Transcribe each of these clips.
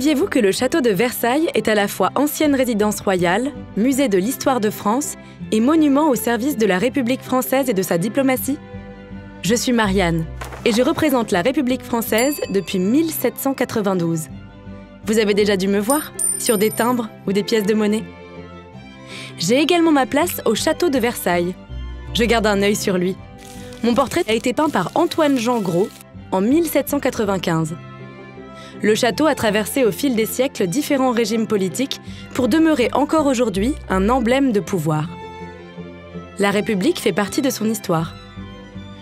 Saviez-vous que le château de Versailles est à la fois ancienne résidence royale, musée de l'histoire de France et monument au service de la République française et de sa diplomatie? Je suis Marianne et je représente la République française depuis 1792. Vous avez déjà dû me voir sur des timbres ou des pièces de monnaie. J'ai également ma place au château de Versailles. Je garde un œil sur lui. Mon portrait a été peint par Antoine-Jean Gros en 1795. Le château a traversé au fil des siècles différents régimes politiques pour demeurer encore aujourd'hui un emblème de pouvoir. La République fait partie de son histoire.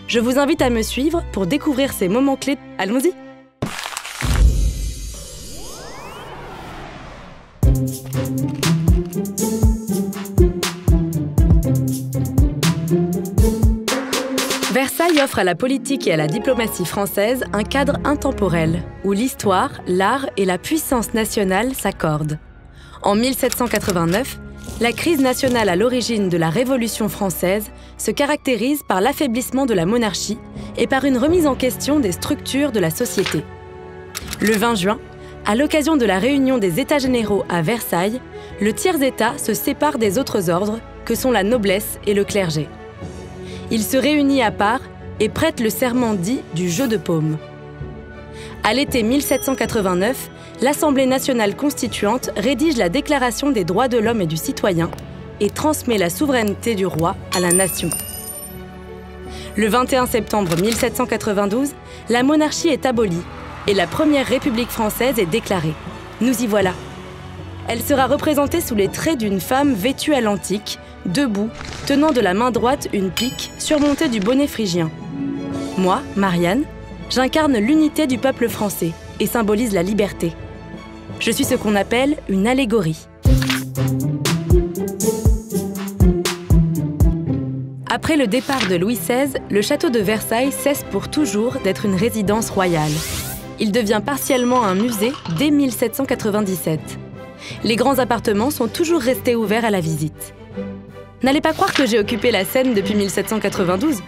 Je vous invite à me suivre pour découvrir ces moments clés. Allons-y! Versailles offre à la politique et à la diplomatie française un cadre intemporel, où l'histoire, l'art et la puissance nationale s'accordent. En 1789, la crise nationale à l'origine de la Révolution française se caractérise par l'affaiblissement de la monarchie et par une remise en question des structures de la société. Le 20 juin, à l'occasion de la réunion des États généraux à Versailles, le tiers-État se sépare des autres ordres que sont la noblesse et le clergé. Il se réunit à part et prête le serment dit du jeu de paume. À l'été 1789, l'Assemblée nationale constituante rédige la Déclaration des droits de l'homme et du citoyen et transmet la souveraineté du roi à la nation. Le 21 septembre 1792, la monarchie est abolie et la première République française est déclarée. Nous y voilà. Elle sera représentée sous les traits d'une femme vêtue à l'antique, debout, tenant de la main droite une pique surmontée du bonnet phrygien. Moi, Marianne, j'incarne l'unité du peuple français et symbolise la liberté. Je suis ce qu'on appelle une allégorie. Après le départ de Louis XVI, le château de Versailles cesse pour toujours d'être une résidence royale. Il devient partiellement un musée dès 1797. Les grands appartements sont toujours restés ouverts à la visite. N'allez pas croire que j'ai occupé la scène depuis 1792.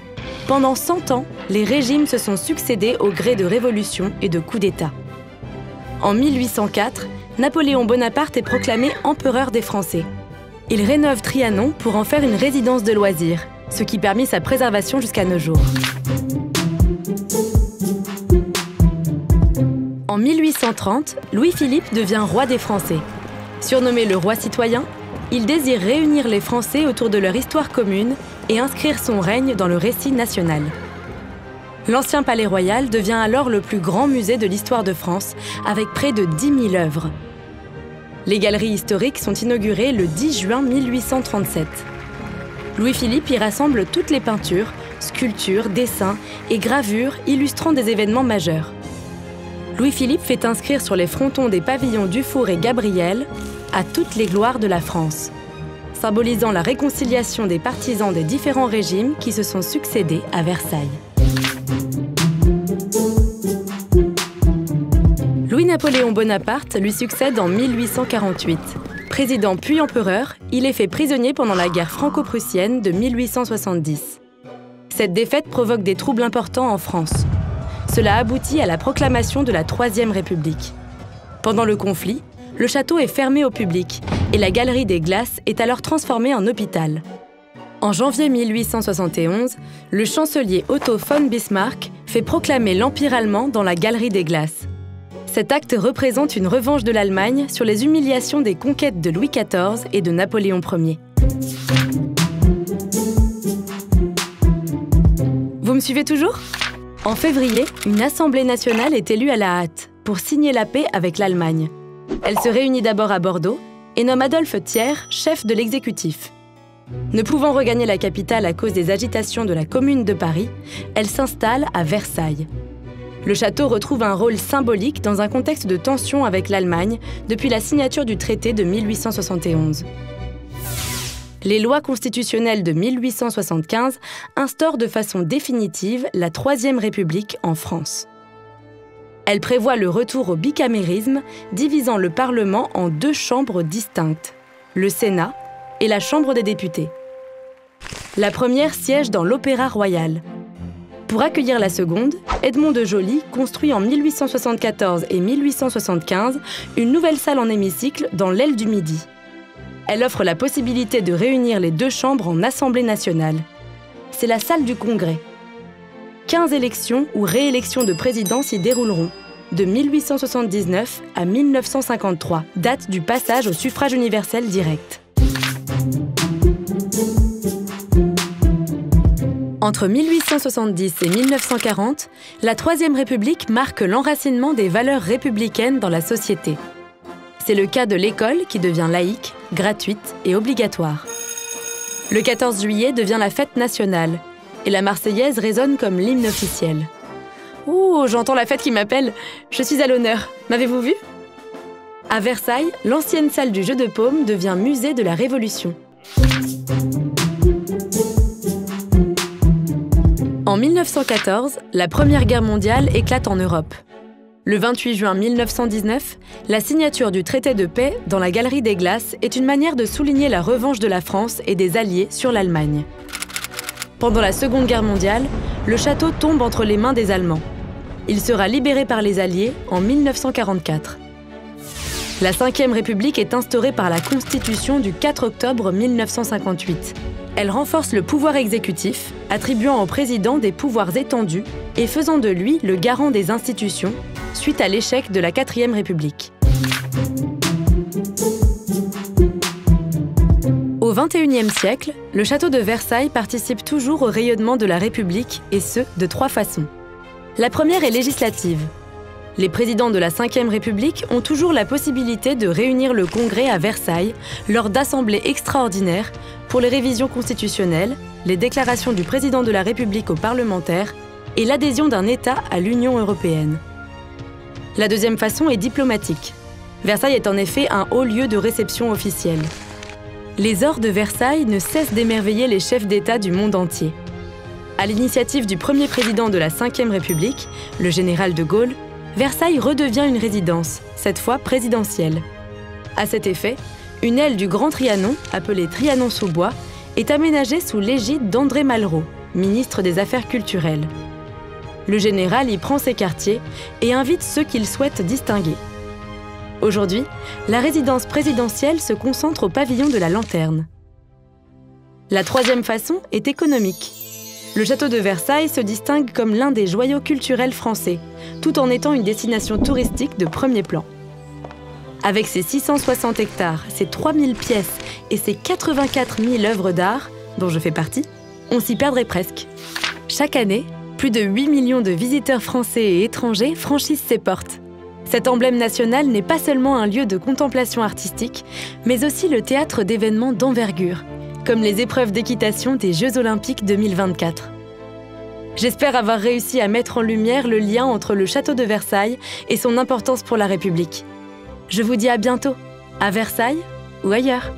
Pendant 100 ans, les régimes se sont succédés au gré de révolutions et de coups d'État. En 1804, Napoléon Bonaparte est proclamé empereur des Français. Il rénove Trianon pour en faire une résidence de loisirs, ce qui permit sa préservation jusqu'à nos jours. En 1830, Louis-Philippe devient roi des Français. Surnommé le roi citoyen, il désire réunir les Français autour de leur histoire commune et inscrire son règne dans le récit national. L'ancien palais royal devient alors le plus grand musée de l'histoire de France, avec près de 10 000 œuvres. Les galeries historiques sont inaugurées le 10 juin 1837. Louis-Philippe y rassemble toutes les peintures, sculptures, dessins et gravures illustrant des événements majeurs. Louis-Philippe fait inscrire sur les frontons des pavillons Dufour et Gabriel « À toutes les gloires de la France », symbolisant la réconciliation des partisans des différents régimes qui se sont succédés à Versailles. Louis-Napoléon Bonaparte lui succède en 1848. Président puis empereur, il est fait prisonnier pendant la guerre franco-prussienne de 1870. Cette défaite provoque des troubles importants en France. Cela aboutit à la proclamation de la Troisième République. Pendant le conflit, le château est fermé au public et la galerie des Glaces est alors transformée en hôpital. En janvier 1871, le chancelier Otto von Bismarck fait proclamer l'Empire allemand dans la galerie des Glaces. Cet acte représente une revanche de l'Allemagne sur les humiliations des conquêtes de Louis XIV et de Napoléon Ier. Vous me suivez toujours ? En février, une Assemblée nationale est élue à la hâte pour signer la paix avec l'Allemagne. Elle se réunit d'abord à Bordeaux et nomme Adolphe Thiers chef de l'exécutif. Ne pouvant regagner la capitale à cause des agitations de la Commune de Paris, elle s'installe à Versailles. Le château retrouve un rôle symbolique dans un contexte de tension avec l'Allemagne depuis la signature du traité de 1871. Les lois constitutionnelles de 1875 instaurent de façon définitive la Troisième République en France. Elle prévoit le retour au bicamérisme, divisant le Parlement en 2 chambres distinctes, le Sénat et la Chambre des députés. La première siège dans l'Opéra Royal. Pour accueillir la seconde, Edmond de Joly construit en 1874 et 1875 une nouvelle salle en hémicycle dans l'aile du Midi. Elle offre la possibilité de réunir les deux chambres en Assemblée nationale. C'est la salle du Congrès. 15 élections ou réélections de président s'y dérouleront, de 1879 à 1953, date du passage au suffrage universel direct. Entre 1870 et 1940, la Troisième République marque l'enracinement des valeurs républicaines dans la société. C'est le cas de l'école qui devient laïque, gratuite et obligatoire. Le 14 juillet devient la fête nationale et la Marseillaise résonne comme l'hymne officiel. Oh, j'entends la fête qui m'appelle. Je suis à l'honneur. M'avez-vous vu? À Versailles, l'ancienne salle du jeu de paume devient musée de la Révolution. En 1914, la Première Guerre mondiale éclate en Europe. Le 28 juin 1919, la signature du traité de paix dans la Galerie des Glaces est une manière de souligner la revanche de la France et des Alliés sur l'Allemagne. Pendant la Seconde Guerre mondiale, le château tombe entre les mains des Allemands. Il sera libéré par les Alliés en 1944. La Ve République est instaurée par la Constitution du 4 octobre 1958. Elle renforce le pouvoir exécutif, attribuant au président des pouvoirs étendus et faisant de lui le garant des institutions, suite à l'échec de la 4e République. Au XXIe siècle, le château de Versailles participe toujours au rayonnement de la République, et ce, de 3 façons. La première est législative. Les présidents de la Ve République ont toujours la possibilité de réunir le Congrès à Versailles lors d'assemblées extraordinaires pour les révisions constitutionnelles, les déclarations du président de la République aux parlementaires et l'adhésion d'un État à l'Union européenne. La deuxième façon est diplomatique. Versailles est en effet un haut lieu de réception officielle. Les ors de Versailles ne cessent d'émerveiller les chefs d'État du monde entier. À l'initiative du premier président de la Ve République, le général de Gaulle, Versailles redevient une résidence, cette fois présidentielle. À cet effet, une aile du Grand Trianon, appelée Trianon-sous-Bois, est aménagée sous l'égide d'André Malraux, ministre des Affaires culturelles. Le général y prend ses quartiers et invite ceux qu'il souhaite distinguer. Aujourd'hui, la résidence présidentielle se concentre au pavillon de la Lanterne. La troisième façon est économique. Le château de Versailles se distingue comme l'un des joyaux culturels français, tout en étant une destination touristique de premier plan. Avec ses 660 hectares, ses 3000 pièces et ses 84 000 œuvres d'art, dont je fais partie, on s'y perdrait presque. Chaque année, plus de 8 millions de visiteurs français et étrangers franchissent ses portes. Cet emblème national n'est pas seulement un lieu de contemplation artistique, mais aussi le théâtre d'événements d'envergure, comme les épreuves d'équitation des Jeux Olympiques 2024. J'espère avoir réussi à mettre en lumière le lien entre le château de Versailles et son importance pour la République. Je vous dis à bientôt, à Versailles ou ailleurs.